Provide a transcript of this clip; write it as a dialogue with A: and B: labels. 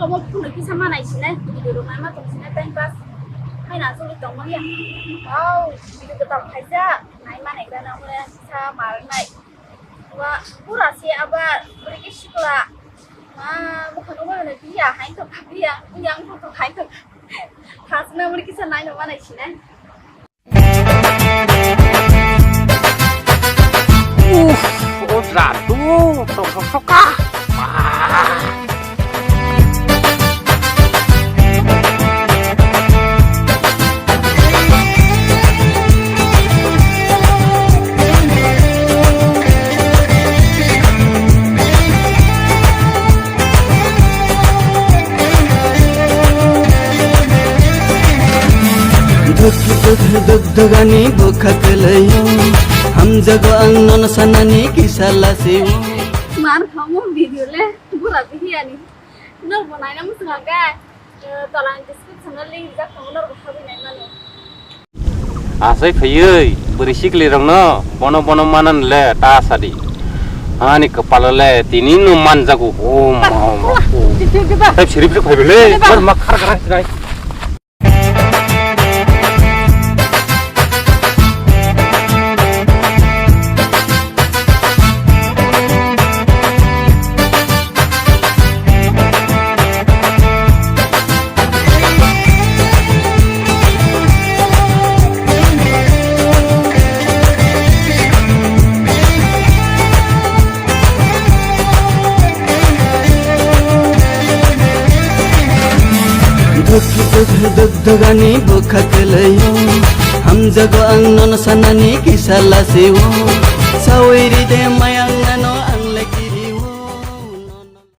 A: có một phụ nữ kia mà này chỉ này video đồ máy mà tổng chỉ này tên pass hay là du lịch tổng bao nhiêu wow video cái tổng hay ra này mà này ra nào mà sa mà này và pura xe aba beri cái sekolah ah bukan orang mana dia hanya tu dia yang tu hanya tu khas nama beri kisah lain mana sih ne
B: Oh jatuh sok
C: दगदगानी बुखकलयो हम जगो अंगन सनानी किसाला save
A: मार खामो video ले बुरा video नि नर बनाइना मुसुगा गा तलां डिस्क्रिप्शन लिंक जा खामो नर बखाबिनाय Mane
B: asai khayoi berisik lirangno bono manan le ta sadi ani kepala le tini no manjago oh tapi sirip bele bar makhar garai
C: दगदगानी बुखकलयो हम जगो अंगन सनानी किसाला सेव सावैरी दे